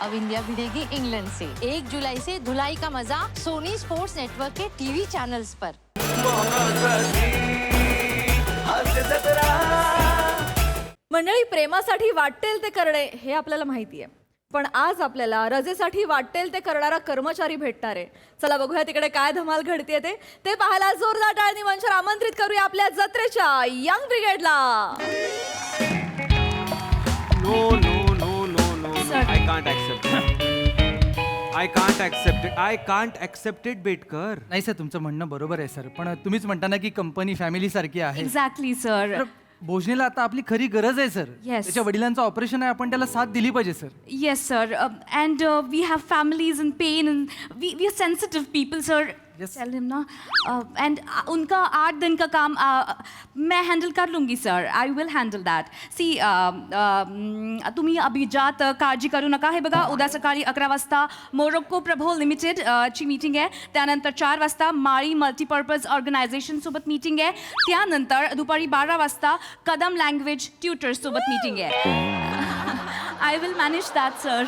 अब India भिड़ेगी England से। 1 जुलाई से धुलाई का मजा सोनी स्पोर्ट्स नेटवर्क के टीवी चैनल्स पर। मंडळी, प्रेमासाठी वाटेल ते करणे हे आपल्याला माहिती आहे, पण आज आपल्याला रजेसाठी वाटेल ते करणारा कर्मचारी भेटणार आहे. चला बघूया तिकडे काय धमाल घडते ते पाहायला जोरदार टाळणी मंचावर आमंत्रित करूया आपल्या जत्रेच्या young ब्रिगेडला. No, no, no, no, no, no. Sir. I can't accept it. I can't accept it. I can't accept it, Betkar. नाही सर, तुमचं म्हणणं बरोबर आहे सर, पण तुम्हीच म्हणता ना की कंपनी फॅमिली सारखी आहे. Exactly sir. तर भोजनेला आता आपली खरी गरज आहे सर. Yes. त्याच्या वडिलांचं ऑपरेशन आहे, आपण त्याला साथ दिली पाहिजे sir. Yes, sir. And we have families in pain, and we are sensitive people, sir. Yes. Tell him ना. And उनका 8 दिन का काम मैं हैंडल कर लूँगी, sir. I will handle that. See, तुम्ही अभिजात काळजी करू नका. हे बघा, उद्या सकाळी 11 वाजता मोरोक्को प्रभो लिमिटेड ची मीटिंग आहे. त्यानंतर 4 वाजता माळी मल्टीपर्पज ऑर्गनायझेशन सोबत मीटिंग आहे. त्यानंतर दुपारी 12 वाजता कदम लँग्वेज ट्युटर्स सोबत मीटिंग आहे. I will manage that, sir.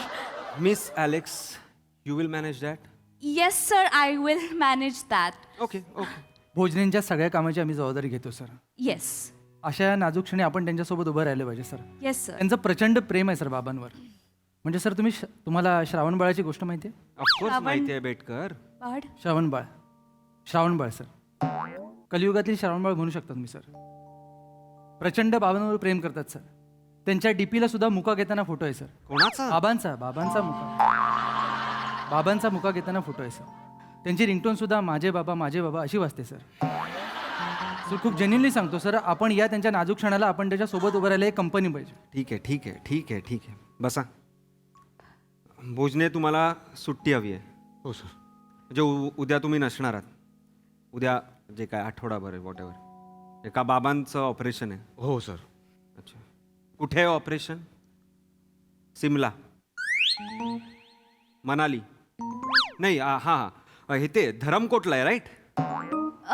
Miss Alex, you will manage that? Yes, sir, I will manage that. Okay, okay. भोजनेंच्या सगळ्या कामाची आम्ही जबाबदारी घेतो सर. Yes. अशा नाजूक क्षणी आपण त्यांच्यासोबत उभं राहिलं पाहिजे सर. Yes, sir. त्यांचं प्रचंड प्रेम आहे सर बाबांवर. म्हणजे सर तुम्हाला श्रावण बाळाची गोष्ट माहिती आहे? Of course माहिती आहे बेटकर. Bard. श्रावण बाळ सर. कलियुगातील श्रावण बाळ म्हणू शकतात मी सर. प्रचंड बाबांवर प्रेम करतात सर. त्यांच्या डीपीला सुद्धा मुका घेताना फोटो आहे सर. कोणाचा? बाबांचा मुका घेताना फोटो आहे सर. त्यांची रिंगटोन सुद्धा माझे बाबा अशी वाजते सर. सर खूप जेन्युनली सांगतो सर, आपण या त्यांच्या नाजूक क्षणाला आपण त्याच्या सोबत उभं राहिलं, एक कंपनी पाहिजे. ठीक आहे, ठीक आहे, ठीक आहे, ठीक आहे. बसा. भोजने, तुम्हाला सुट्टी हवी आहे. हो सर. म्हणजे उद्या तुम्ही नसणार आहात. उद्या जे काय आठवडाभर आहे, वॉट एव्हर. एका बाबांचं ऑपरेशन आहे. हो सर. अच्छा. कुठे आहे ऑपरेशन? सिमला, मनाली? नाही, हां, हे ते धरमकोटला आहे, राईट?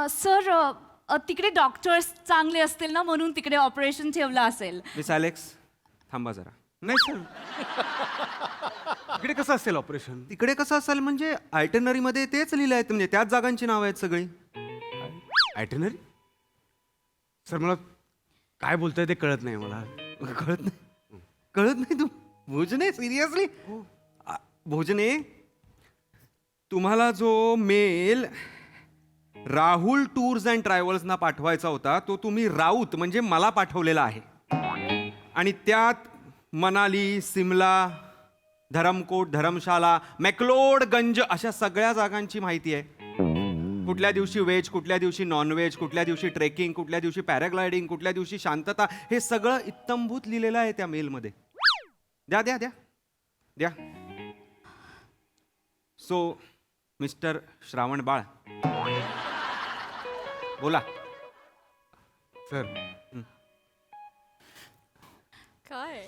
सर, तिकडे डॉक्टर्स चांगले असतील ना, म्हणून तिकडे ऑपरेशन ठेवलं असेल. मिस ॲलेक्स, थांबा जरा. नाही सर. इकडे कसं असेल ऑपरेशन? तिकडे कसं असेल म्हणजे आयटनरीमध्ये तेच लिहिलं आहे, म्हणजे त्याच जागांची नावं आहेत सगळी. आयटनरी? सर मला काय बोलताय ते कळत नाही मला. कळत नाही? कळत नाही तू? भोजने, सिरियसली? भोजने, तुम्हाला जो मेल राहुल टूर्स अँड ट्रॅव्हल्सना पाठवायचा होता तो तुम्ही राऊत म्हणजे मला पाठवलेला आहे. आणि त्यात मनाली, सिमला, धरमकोट, धरमशाला, मॅक्लोडगंज अशा सगळ्या जागांची माहिती आहे. कुठल्या दिवशी व्हेज, कुठल्या दिवशी नॉनव्हेज, कुठल्या दिवशी ट्रेकिंग, कुठल्या दिवशी पॅराग्लायडिंग, कुठल्या दिवशी शांतता, हे सगळं इत्तंभूत लिहिलेलं आहे त्या मेलमध्ये. द्या द्या द्या द्या. सो मिस्टर श्रावण बाळ, बोला. सर काय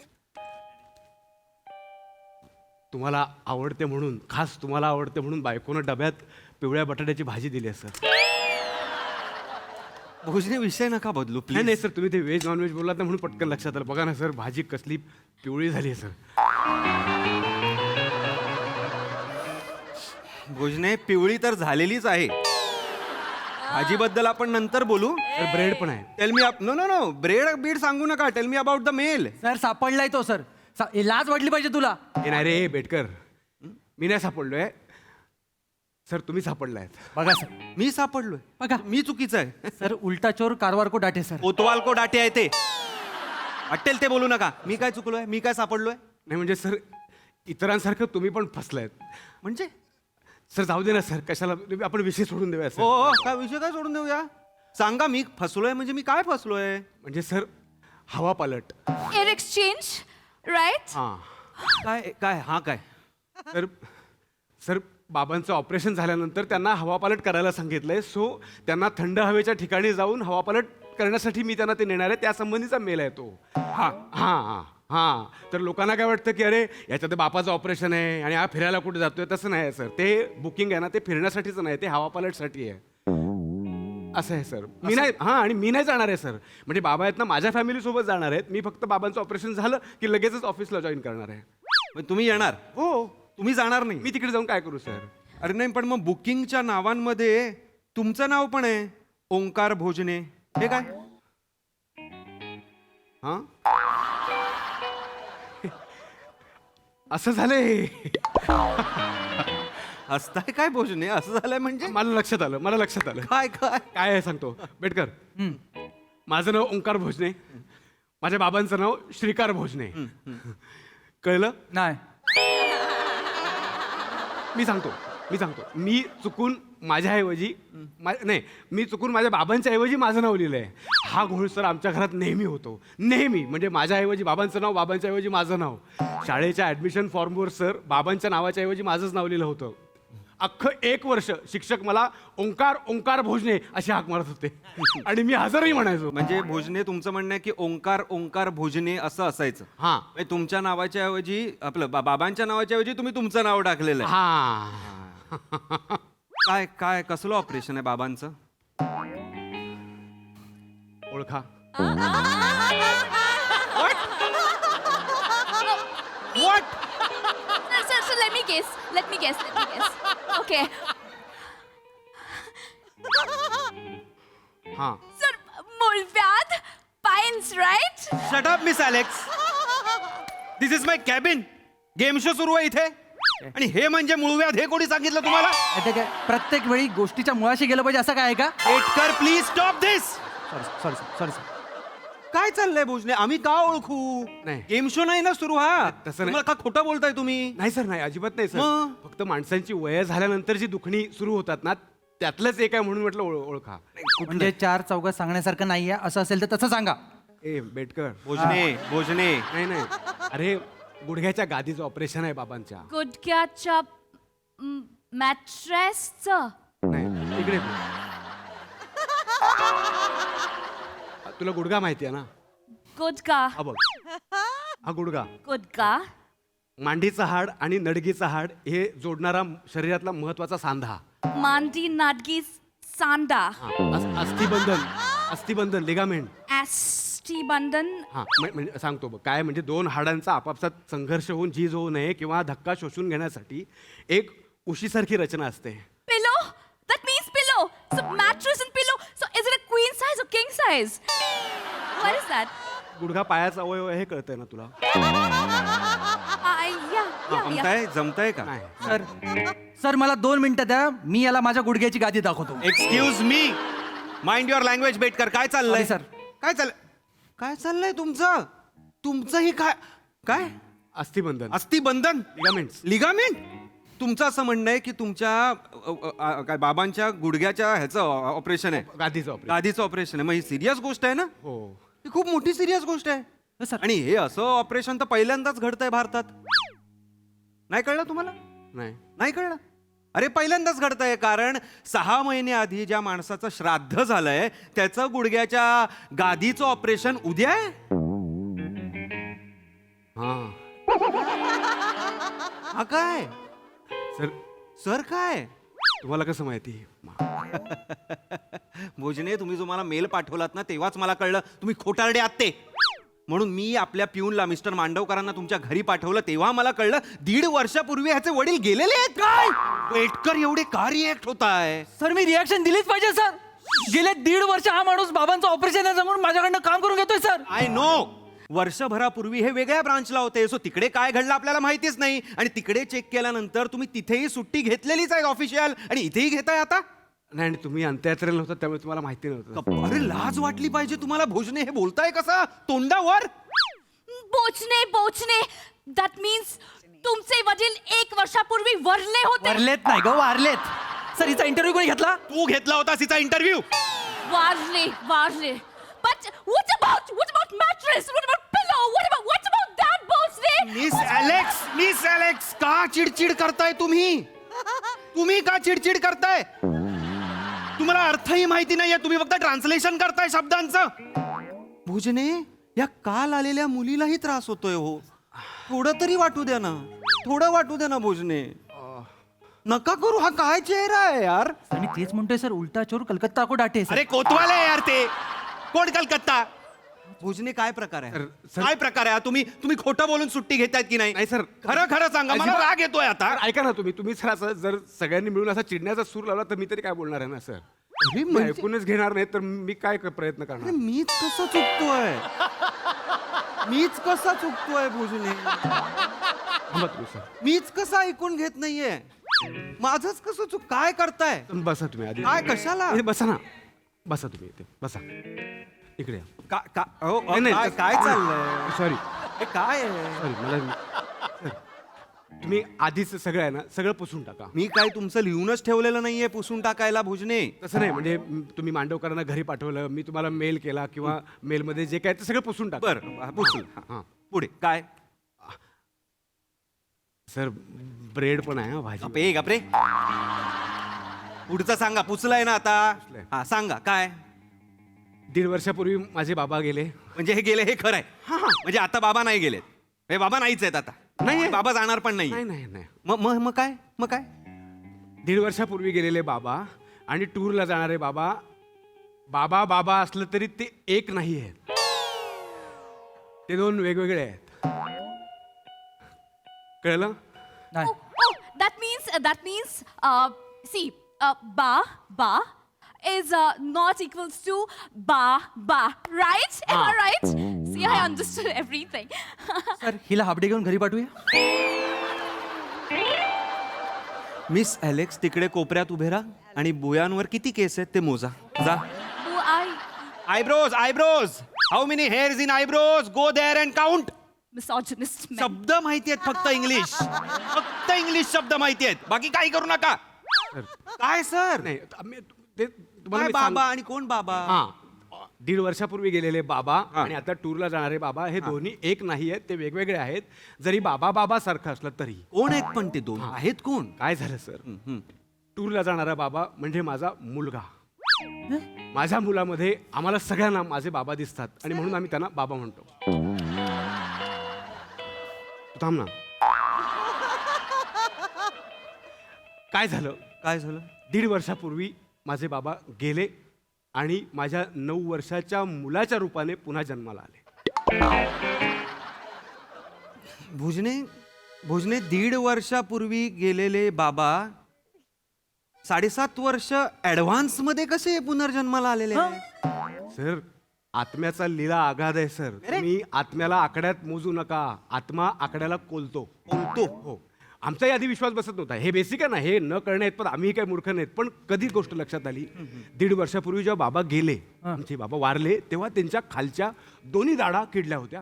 तुम्हाला आवडते म्हणून, खास तुम्हाला आवडते म्हणून बायकोनं डब्यात पिवळ्या बटाट्याची भाजी दिली आहे सर. भोजने, विषय नका बदलू नाही प्लीज. नाही सर, तुम्ही ते व्हेज नॉनव्हेज बोललात ना म्हणून पटकन लक्षात आलं. बघा ना सर, भाजी कसली पिवळी झाली आहे सर. भोजने, पिवळी तर झालेलीच आहे. भाजीबद्दल आपण नंतर बोलू. सर ब्रेड पण आहे. Tell me no no no bread बीड सांगू नका. Tell me about the mail. Sir सापडलाय तो सर. लाज वाटली पाहिजे तुला. हे नाही रे बेटकर, मी नाही सापडलोय सर, तुम्ही सापडलाय. बघा सर, मी सापडलोय? बघा. मी चुकीचं आहे? सर उलटा चोर कारवार को डाटे सर. कोतवाल को डाटे आहे ते. वाटेल ते बोलू नका. मी काय चुकलोय? मी काय सापडलोय? नाही म्हणजे सर, इतरांसारखं तुम्ही पण फसलायत. म्हणजे सर जाऊ दे ना सर, कशाला आपण विषय सोडून देऊया सर. हो, काय विषय काय सोडून देऊया? सांगा, मी फसलोय म्हणजे मी काय फसलोय? म्हणजे सर, हवा पालट. Air exchange, right? हां. काय काय हा काय? सर सर बाबांचं ऑपरेशन झाल्यानंतर त्यांना हवापालट करायला सांगितलंय. सो त्यांना थंड हवेच्या ठिकाणी जाऊन हवापालट करण्यासाठी मी त्यांना ते नेणार आहे. त्यासंबंधीचा मेल आहे तो. हां हां हां हां. तर लोकांना काय वाटतं की अरे याच्यात बापाचं ऑपरेशन आहे आणि हा फिरायला कुठे जातोय, तसं नाही आहे सर. ते बुकिंग आहे ना, ते फिरण्यासाठीच नाही, ते हवापालटसाठी आहे. असं आहे सर. मी नाही, हां, आणि मी नाही जाणार आहे सर. म्हणजे बाबा आहेत ना, माझ्या फॅमिलीसोबत जाणार आहेत. मी फक्त बाबांचं ऑपरेशन झालं की लगेचच ऑफिसला जॉईन करणार आहे. मग तुम्ही येणार हो तुम्ही जाणार नाही मी तिकडे जाऊन काय करू सर? अरे नाही पण मग बुकिंगच्या नावांमध्ये तुमचं नाव पण आहे ओंकार भोजने हे काय हा असं झालंय. हसताय काय भोजने असं झालंय म्हणजे मला लक्षात आलं. काय काय काय आहे सांगतो बेटकर. माझं नाव ओंकार भोजने, माझ्या बाबांचं नाव श्रीकार भोजने. कळलं? नाही मी सांगतो मी चुकून माझ्याऐवजी मी चुकून माझ्या बाबांच्या ऐवजी माझं नाव लिहिलंय. हा घोळ सर आमच्या घरात नेहमी होतो, नेहमी. म्हणजे माझ्याऐवजी बाबांचं नाव, बाबांच्या ऐवजी माझं नाव. शाळेच्या ऍडमिशन फॉर्मवर सर बाबांच्या नावाच्या ऐवजी माझंच नाव लिहिलं होतं. अख्खं 1 वर्ष शिक्षक मला ओंकार भोजने अशी हाक मारत होते आणि मी हजरही म्हणायचो. म्हणजे भोजने तुमचं म्हणणं आहे की ओंकार भोजने असं असायचं. हा म्हणजे तुमच्या नावाच्या ऐवजी आपलं बाबांच्या नावाच्या ऐवजी तुम्ही तुमचं नाव टाकलेलं आहे. हा काय काय कसलं ऑपरेशन आहे बाबांचं? ओळखा. Sir, let me guess. Okay. हा Sir, Mulvyad Pines, right? Shut up miss Alex. This is my cabin. Game show सुरू आहे इथे आणि हे म्हणजे मुळव्याध हे कोणी सांगितलं तुम्हाला? आता काय प्रत्येक वेळी गोष्टीच्या मुळाशी गेलं पाहिजे असं काय आहे का? एटकर please stop this. Sorry sir काय चाललंय भोजने? आम्ही का ओळखू? नाही. गेम शो नाही ना सुरू हा. तसं नाही. तुम्हाला का खोटं बोलताय तुम्ही? नाही सर, नाही, अजिबात नाही सर. मग? फक्त माणसांची वय झाल्यानंतर जी दुखणी सुरू होतात ना, त्यातलंच एक आहे म्हणून म्हटलं ओळखा. म्हणजे 4 चौघात सांगण्यासारखं नाहीये असं असेल तर तसं सांगा. ए बेटकर. भोजने नाही अरे गुडघ्याच्या गादीचं ऑपरेशन आहे बाबांच्या. गुडघ्याच्या मॅट्रेसचं. नाही इकडे तुला गुडघा माहिती आहे ना? गुडघा. हा बघ, हा गुडघा. मांडीचं हाड आणि नडगीचं हाड हे जोडणारा शरीरातला महत्वाचा सांधा. मांडी नाडगी सांडा. हा, अस्थिबंधन लिगामेंट. अस्थिबंधन. हा म्हणजे सांगतो बघ काय म्हणजे 2 हाडांचा आपापसात संघर्ष होऊन झीज होऊ नये किंवा धक्का शोषून घेण्यासाठी एक उशीसारखी रचना असते. Pillow? That means pillow. So mattress and pillow. So is it a queen size or king size? What is that? गुडघा पायाचा अवयव आहे हे कळतंय ना तुला? Yeah. जमताय का? नाही. सर मला 2 मिनिटं द्या, मी याला माझ्या गुडघ्याची गादी दाखवतो. Excuse me. Mind your language Betkar. काय चाललंय Sorry, sir. काय चाललंय तुमचं ही काय अस्थिबंधन. लिगामेंट. तुमचं असं म्हणणं आहे की तुमच्या काय बाबांच्या गुडघ्याच्या ह्याचं ऑपरेशन आहे? गादीचं ऑपरेशन आहे. मग ही सिरियस गोष्ट आहे ना? हो. ही खूप मोठी सिरियस गोष्ट आहे. सर. आणि हे असं ऑपरेशन तर पहिल्यांदाच घडतंय भारतात. नाही कळलं तुम्हाला? नाही कळलं? अरे पहिल्यांदाच घडतंय कारण 6 महिने आधी ज्या माणसाचं श्राद्ध झालंय त्याचं गुडघ्याच्या गादीचं ऑपरेशन उद्या आहे. हा काय सर काय तुम्हाला कसं माहिती? भोजने तुम्ही जो मला मेल पाठवलात ना तेव्हाच मला कळलं तुम्ही खोटारडे आहात ते. म्हणून मी आपल्या पिऊनला मिस्टर मांडवकरांना तुमच्या घरी पाठवलं तेव्हा मला कळलं 1.5 वर्षापूर्वी ह्याचे वडील गेलेले आहेत. काय वेटकर एवढे का रिएक्ट होताय? सर मी रिॲक्शन दिलीच पाहिजे सर. गेले 1.5 वर्ष हा माणूस बाबांचं ऑपरेशन आहे म्हणून माझ्याकडनं काम करून घेतोय सर. I know. वर्षभरापूर्वी हे वेगळ्या ब्रांचला होते सो तिकडे काय घडलं आपल्याला माहितीच नाही आणि तिकडे चेक केल्यानंतर तुम्ही तिथेही सुट्टी घेतलेलीच आहे ऑफिशियल आणि इथेही घेताय आता. नाही आणि तुम्ही अंत्ययात्रेला होता त्यामुळे तुम्हाला माहिती नव्हतं. अरे लाज वाटली पाहिजे तुम्हाला. भोजने हे बोलताय कसा तोंडावर? बोचणे. That means तुमचे वडील 1 वर्षापूर्वी वरले होते. वारलेत नाही ग, वारलेत. सर हिचा इंटरव्ह्यू कोणी घेतला? तू घेतला होता तिचा इंटरव्ह्यू? वारले. But what about mattress? What about pillow? What about that, boss? Miss Alex का चिडचिड करताय तुम्ही? का चिडचिड करताय? तुम्हाला अर्थही माहिती नाहीये, तुम्ही फक्त ट्रान्सलेशन करताय शब्दांचं. भोजने या काल आलेल्या मुलीलाही त्रास होतोय हो. थोडं तरी वाटू द्या ना भोजने. नका करू. हा काय चेहरा आहे यार? सर मी तेच म्हणतोय सर, उलटा चोर कलकत्ता को डाटे. अरे कोतवाल आहे यार ते. कोण कलकत्ता? भोजने काय प्रकार आहे सर- काय प्रकार आहे हा? तुम्ही खोटं बोलून सुट्टी घेतायत की नाही नाही, सर. खरं खरं सांगा मला अजिबात- राग येतोय आता तर ऐका ना तुम्ही सर असं जर सगळ्यांनी मिळून असा चिडण्याचा सूर लावला तर मी तरी काय बोलणार आहे ना सर अरे मी म्हणजे- ऐकूनच घेणार नाही तर मी काय प्रयत्न अरे करणार मीच कसं चुकतोय मीच कसा चुकतोय भोजने थांबा तुम्ही सर मीच कसं ऐकून घेत नाहीये माझंच कसं चुक काय करताय बसा तुम्ही आधी काय कशाला इथे बसा ना बसा तुम्ही इथे बसा इकडे काय काय चाललंय सॉरी हे काय आहे सॉरी मला सर, तुम्ही आधीच सगळं आहे ना सगळं पुसून टाका मी काय तुमचं लिहूनच ठेवलेलं नाहीये पुसून टाकायला भोजने तसं नाही म्हणजे तुम्ही मांडवकरांना घरी पाठवलं मी तुम्हाला मेल केला किंवा मेलमध्ये जे काय ते सगळं पुसून टाका बर पुसून हां पुढे काय सर ब्रेड पण आहे हा, भाजी गपे गपरे पुढचं सांगा पुसलंय ना आता पुसलंय. हा सांगा काय 1.5 वर्षापूर्वी माझे बाबा गेले म्हणजे हे गेले हे खरंय म्हणजे आता बाबा नाही गेलेत हे बाबा नाहीच आहेत आता नाही. बाबा जाणार पण नाही नाही नाही नाही मग मग मग काय मग काय 1.5 वर्षापूर्वी गेलेले बाबा आणि टूरला जाणारे बाबा बाबा बाबा असलं तरी ते एक नाही आहेत ते दोन वेगवेगळे आहेत कळलं नाही Oh, that means, see, ba is not equals to ba, right? Am I right? See, I understood everything. Sir हिला हाफडे घेऊन घरी पाठवूया मिस एलेक्स तिकडे कोपऱ्यात उभे राहा आणि बुयांवर किती केस आहेत ते मोजा जा Oh, eyebrows how many hairs in eyebrows go there and count misogynist man. शब्द माहिती आहेत फक्त इंग्लिश शब्द माहिती आहेत बाकी काही करू नका काय सर नाही ते तुम्हाला काय मी बाबा आणि कोण बाबा हा 1.5 वर्षापूर्वी गेलेले बाबा हा. आणि आता टूरला जाणारे बाबा हे दोन्ही एक नाही आहेत ते वेगवेगळे आहेत जरी बाबा बाबा सारखं असलं तरी कोण आहेत पण ते दोन आहेत कोण काय झालं सर टूरला जाणारा बाबा म्हणजे माझा मुलगा माझ्या मुलामध्ये आम्हाला सगळ्यांना माझे बाबा दिसतात आणि म्हणून आम्ही त्यांना बाबा म्हणतो तू थांब ना काय झालं काय झालं 1.5 वर्षापूर्वी माझे बाबा गेले आणि माझ्या 9 वर्षाच्या मुलाच्या रूपाने पुन्हा जन्माला आले भुजने 1.5 वर्षापूर्वी गेलेले बाबा 7.5 वर्ष ऍडव्हान्स मध्ये कसे पुनर्जन्माला आलेले सर आत्म्याचा लीला आघाद आहे सर तुम्ही आत्म्याला आकड्यात मोजू नका आत्मा आकड्याला कोलतो हो आमचाही आधी विश्वास बसत नव्हता हे बेसिक आहे ना हे न करणे आहेत पण आम्ही काही मूर्ख नाहीत पण कधी गोष्ट लक्षात आली 1.5 वर्षापूर्वी जेव्हा बाबा गेले आमचे बाबा वारले तेव्हा त्यांच्या खालच्या दोन्ही दाढा किडल्या होत्या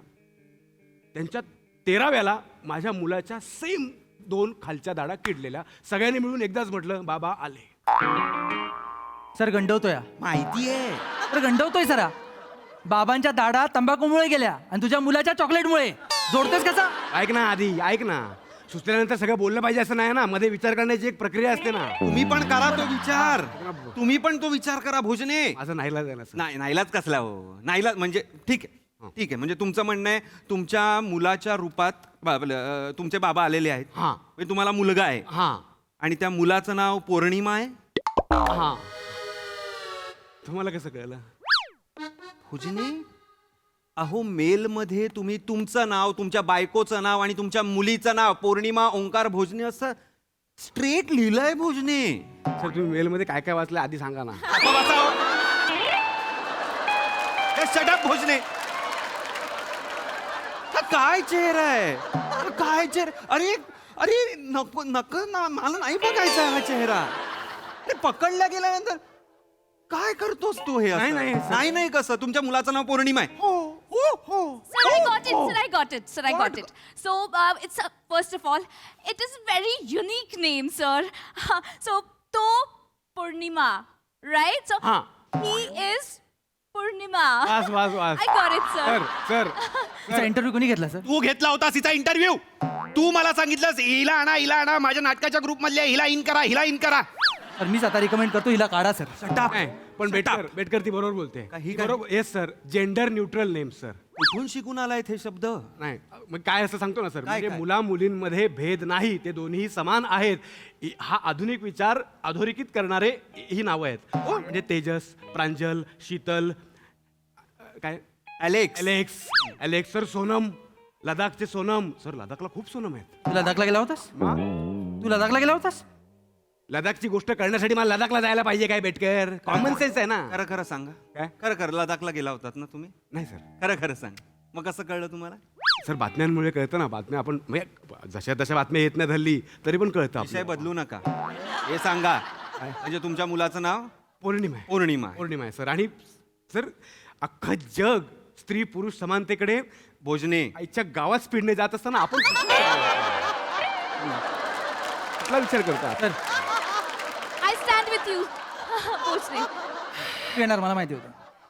त्यांच्या 13व्याला माझ्या मुलाच्या सेम 2 खालच्या दाढा किडलेल्या सगळ्यांनी मिळून एकदाच म्हटलं बाबा आले सर गंडवतोय माहिती आहे तर गंडवतोय सरा बाबांच्या दाढा तंबाखूमुळे गेल्या आणि तुझ्या मुलाच्या चॉकलेटमुळे जोडतोस कसा ऐक ना आधी ऐक ना सुचल्यानंतर सगळं बोललं पाहिजे असं नाही ना मध्ये विचार करण्याची एक प्रक्रिया असते ना तुम्ही पण करा तो विचार तुम्ही पण तो विचार करा भोजने असं नाहीला जायला नाही नाईलाज कसला हो नाईलाज म्हणजे ठीक आहे म्हणजे तुमचं म्हणणं आहे तुमच्या मुलाच्या रूपात तुमचे बाबा आलेले आहेत हां. म्हणजे तुम्हाला मुलगा आहे हां आणि त्या मुलाचं नाव पौर्णिमा आहे हां तुम्हाला कसं कळलं भोजने अहो मेलमध्ये तुम्ही तुमचं नाव तुमच्या बायकोचं नाव आणि तुमच्या मुलीचं नाव पौर्णिमा ओंकार भोजने असं स्ट्रेट लिहिलंय भोजने सर तुम्ही मेलमध्ये काय काय वाचलं आधी सांगा ना शटअप भोजने हा काय चेहरा आहे हा काय चेहरा अरे अरे नको नको ना मला नाही बघायचा हा चेहरा ते पकडला गेल्यानंतर काय करतोस तू हे असं? नाही, सर. नाही कसं तुमच्या मुलाचं नाव पौर्णिमा आहे Sir, I got it. Sir, I got it. Sir, I got it. So, it's first of all, it is very unique name, sir. So, To Purnima, right? So, हाँ. he is Purnima. वास वास वास I got it, sir. Sir तिचा interview कोणी घेतला sir तू घेतला होता तिचा इंटरव्ह्यू तू मला सांगितलंस हिला आणा माझ्या नाटकाच्या ग्रुप मधल्या हिला इन करा सर मीच आता रिकमेंड करतो हिला काढा सर नाही पण बेटकर ती बरोबर बोलते ही काय? बरोबर yes sir gender neutral name sir कुठून शिकून आलाय हे शब्द नाही मग काय असं सांगतो ना सर म्हणजे काय? मुला मुलींमध्ये भेद नाही ते दोन्ही समान आहेत हा आधुनिक विचार अधोरेखित करणारे ही नावं आहेत म्हणजे तेजस प्रांजल शीतल काय अलेक्स. अलेक्स सर सोनम, लडाखचे सोनम. सर लडाखला खूप सोनम आहेत. तू लडाखला गेला होतास तू लडाखला गेला होतास लडाखची गोष्ट करण्यासाठी मला लडाखला जायला पाहिजे काय बेटकर? कॉमन सेन्स आहे ना. खरं खरं सांगा. काय? खरं खरं लडाखला गेला होतात ना तुम्ही? नाही सर. खरं खरं सांग. मग कसं कळलं तुम्हाला? सर बातम्यांमुळे कळतं ना. बातम्या आपण म्हणजे जशा तशा बातम्या येत नाही हल्ली तरी पण कळतं विषय आपल्याला. बदलू नका. हे सांगा म्हणजे तुमच्या मुलाचं नाव? पौर्णिमा आहे. पौर्णिमा आहे. पौर्णिमा आहे सर. आणि सर अख्खं जग स्त्री पुरुष समानतेकडे भोजने. आईच्या गावात स्पीडने जात असताना आपण कुठला विचार करतात? Sir I stand with you Bhojane. तू येणार मला माहिती होतं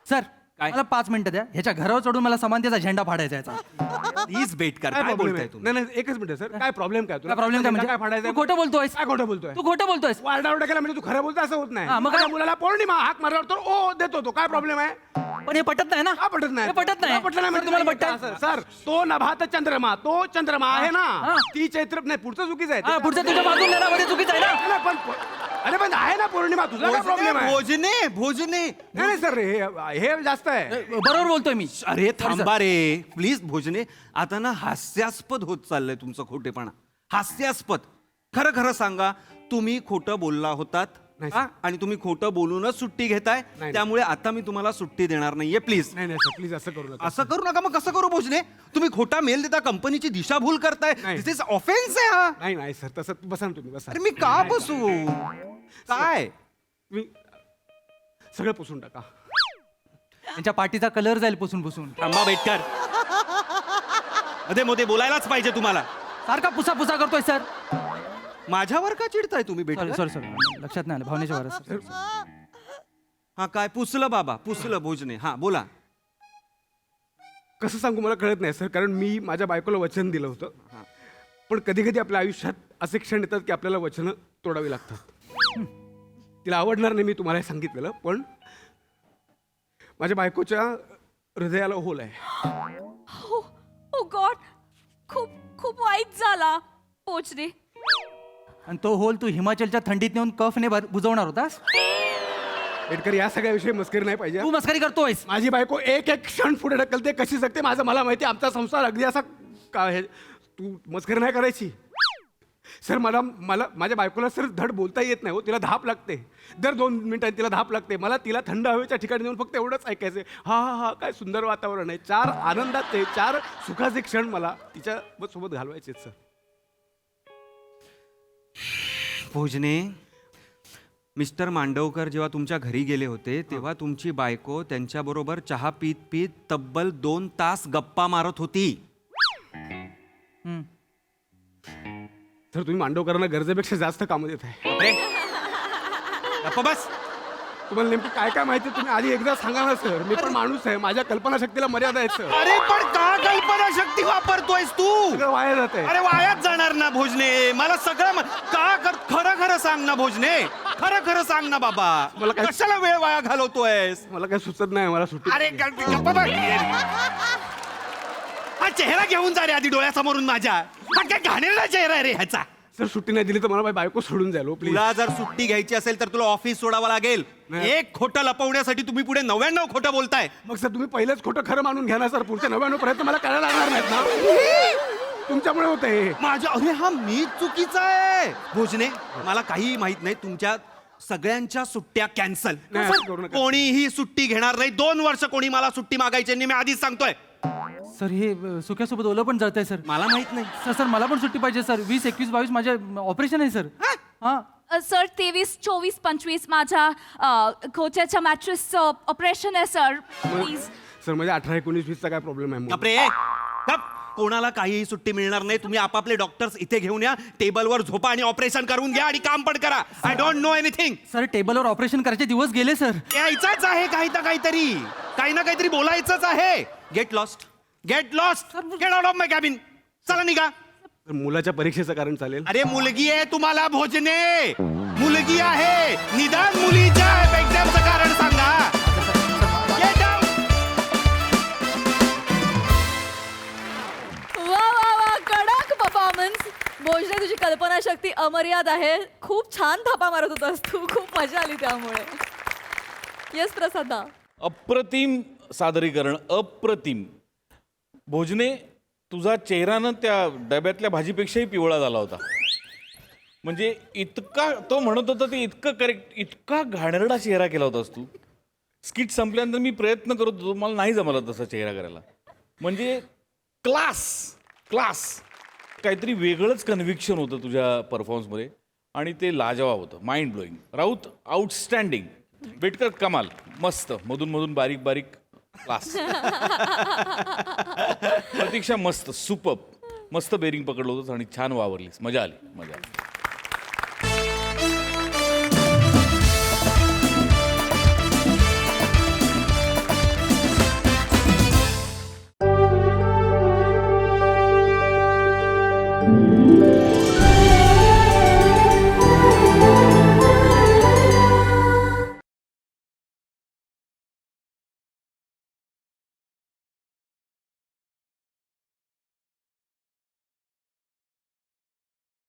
सर. काय? मला 5 मिनिटं द्या. ह्याच्या घरावर चढून मला समानतेचा झेंडा फाडायचा याचा. प्लीज बेट कर. काय काय प्रॉब्लेम बोलताय आहे? तुम्ही? नाही एकच मिनिट सर. काय प्रॉब्लेम काय तुला? काय प्रॉब्लेम काय म्हणजे काय फाडायचं? तू खोटं बोलतोयस काय खोटं बोलतोय? तू खोटं बोलतोयस वारडावरडा केला म्हणजे तू खरं बोलतो असं होत नाही. हा, मग काय? माझ्या मुलाला पौर्णिमा हाक मारल्यावर तो ओ देतो तो. काय प्रॉब्लेम आहे? पण हे पटत नाही ना का पटत नाही? हे पटत नाही का पटलं नाही सर, तुम्हाला म्हणजे पटत काय? सर तो नभात चंद्रमा, तो चंद्रमा आहे ना. हा. ती चैत्र नाही पुढचं चुकीचं आहे. हा पुढचं तुझ्या बाजूला नेण्यामध्ये चुकीचं आहे ना. नाही, अरे पण आहे ना पौर्णिमा. तुझा काय प्रॉब्लेम आहे? भोजने भोजने. नाही सर हे जास्त आहे. बरोबर बोलतोय मी. अरे थांबा रे प्लीज भोजने. आता ना हास्यास्पद होत चाललंय तुमचं खोटेपणा. हास्यास्पद. खरं खरं सांगा तुम्ही खोटं बोलला होतात नाही, हा? आणि तुम्ही खोटं बोलूनच सुट्टी घेताय. नाही. त्यामुळे आता मी तुम्हाला सुट्टी देणार नाहीये प्लीज. नाही सर प्लीज असं करू नका. असं करू नका. मग कसं करू भोजने? तुम्ही खोटा मेल देता कंपनीची दिशाभूल करताय. नाही. दिस इज ऑफेन्स आहे हा. नाही सर तसं बसा ना तुम्ही बसा. अरे मी का बसू? काय? तुम्ही सगळं पुसून टाका. त्यांच्या पाठीचा कलर जाईल पुसून पुसून. थांबा बेटकर. अरे मोदे बोलायलाच पाहिजे तुम्हाला. सारखा पुसा पुसा करतोय सर. माझ्यावर का चिडताय तुम्ही सॉरी बेटकर? सॉरी सॉरी लक्षात नाही आलं भावनेच्या वर सर. हा काय पुसलं बाबा पुसलं भोजने. हा बोला. कसं सांगू मला कळत नाही सर. कारण मी माझ्या बायकोला वचन दिलं होतं. पण कधी कधी आपल्या आयुष्यात असे क्षण येतात की आपल्याला वचनं तोडावी लागतात. तिला आवडणार नाही मी तुम्हाला हे सांगितलेलं. पण माझ्या बायकोच्या हृदयाला होल आहे. ओ गॉड खूप खूप वाईट झाला भोजने. आणि तो होल तू हिमाचलच्या थंडीत नेऊन कफने बुजवणार होतास. एडकर या सगळ्या मस्करी नाही पाहिजे. तू मस्करी करतोयस. माझी बायको एक एक क्षण पुढे ढकलते. कशी जगते माझं मला माहिती. आमचा संसार अगदी असा का हे तू मस्करी नाही करायची. सर मला माझ्या बायकोला सर धड बोलता येत नाही हो. तिला धाप लागते. दर 2 मिनिटांनी तिला धाप लागते. मला तिला थंड हवेच्या ठिकाणी नेऊन फक्त एवढंच ऐकायचं. हा काय सुंदर वातावरण आहे. 4 आनंदाचे 4 सुखाचे क्षण मला तिच्या सोबत घालवायचे सर. भोजने मिस्टर मांडवकर जेव्हा तुमच्या घरी गेले होते तेव्हा तुमची बायको त्यांच्याबरोबर चहा पीत पीत तब्बल 2 तास गप्पा मारत होती. सर तुम्ही मांडवकरांना गरजेपेक्षा जास्त कामं देत आहे. अरे, गप्प बस. तुम्हाला नेमकं काय काय माहिती तुम्ही आधी एकदा सांगा ना सर. मी पण माणूस आहे. माझ्या कल्पनाशक्तीला मर्यादा आहेत सर. अरे पण का कल्पना शक्ती वापरतोयस तू? सगळं वाया जात आहे. अरे वायाच जाणार ना भोजने. मला सगळं का कर. खरं खरं सांग ना भोजने. खरं खरं सांग ना बाबा. मला काय- कशाला वेळ वाया घालवतोयस? मला काय सुचत नाही. मला सुट्टी अरे गप्प बस. हा चेहरा घेऊन जा रे आधी डोळ्यासमोरून माझ्या. हा काय घाणेरडा चेहरा आहे रे ह्याचा. सर सुट्टी नाही दिली तर मला माझी बायको सोडून जाईल हो प्लीज. तुला जर सुट्टी घ्यायची असेल तर तुला ऑफिस सोडावं लागेल. नाही. एक खोटं लपवण्यासाठी तुम्ही पुढे 99 खोटं बोलताय. मग सर तुम्ही पहिलेच खोटं खरं मानून घ्या ना सर. पुढच्या 99 प्रयत्न मला करायला लागणार नाहीत ना. तुमच्यामुळे होतं हे. माझ्या अरे हा मी चुकीचा आहे भोजने. मला काही माहित नाही. तुमच्या सगळ्यांच्या सुट्ट्या कॅन्सल. नाही, असं करू नका. कोणीही सुट्टी घेणार नाही. 2 वर्ष कोणी मला सुट्टी मागायची नाही. मी आधीच सांगतोय. सर हे सुक्यासोबत ओलं पण जळतंय सर. मला माहित नाही. सर मला पण सुट्टी पाहिजे सर. 20, 21, 22 माझे ऑपरेशन आहे सर. हा सर 23, 24, 25 माझ्या खोच्याच्या मॅट्रेसचं ऑपरेशन आहे सर. प्लीज. सर म्हणजे 18, 19, 20चा काय प्रॉब्लेम आहे? बापरे गप. कोणाला काहीही सुट्टी मिळणार नाही. तुम्ही आपापले डॉक्टर्स इथे घेऊन या. टेबलवर झोपा आणि ऑपरेशन करून घ्या आणि काम पण करा. I don't know anything. Sir टेबलवर ऑपरेशन करायचे दिवस गेले सर. यायचाच आहे काही ना काहीतरी. काही ना काहीतरी बोलायचंच आहे. Get lost. Get lost. Get out of my cabin. चला निघा. तर मुलाच्या परीक्षेचं कारण चालेल. अरे मुलगी आहे तुम्हाला भोजने. मुलगी आहे. निदान मुलीच्या एक्झामचं कारण सांगा. Get out. वा वा वा कडक परफॉर्मन्स. भोजने तुझी कल्पनाशक्ती अमर्याद आहे. खूप छान थापा मारत होतास तू. खूप मजा आली त्यामुळे. येस प्रसादा. अप्रतिम सादरीकरण अप्रतिम. भोजने, तुझा चेहरा त्या डब्यातल्या भाजीपेक्षाही पिवळा झाला होता. म्हणजे इतका तो म्हणत होता ते इतकं करेक्ट, इतका घाणेरडा चेहरा केला होतास तू. स्किट संपल्यानंतर मी प्रयत्न करत होतो, मला नाही जमला तसा चेहरा करायला. म्हणजे क्लास क्लास काहीतरी वेगळंच कन्व्हिक्शन होतं तुझ्या परफॉर्मन्समध्ये आणि ते लाजवाब होतं, mind blowing. Raut outstanding. Betkar कमाल, मस्त, मधून मधून बारीक बारीक क्लास. प्रतीक्षा मस्त, सुपर, मस्त बेरिंग पकडलं होतंस आणि छान वावरलीस, मजा आली.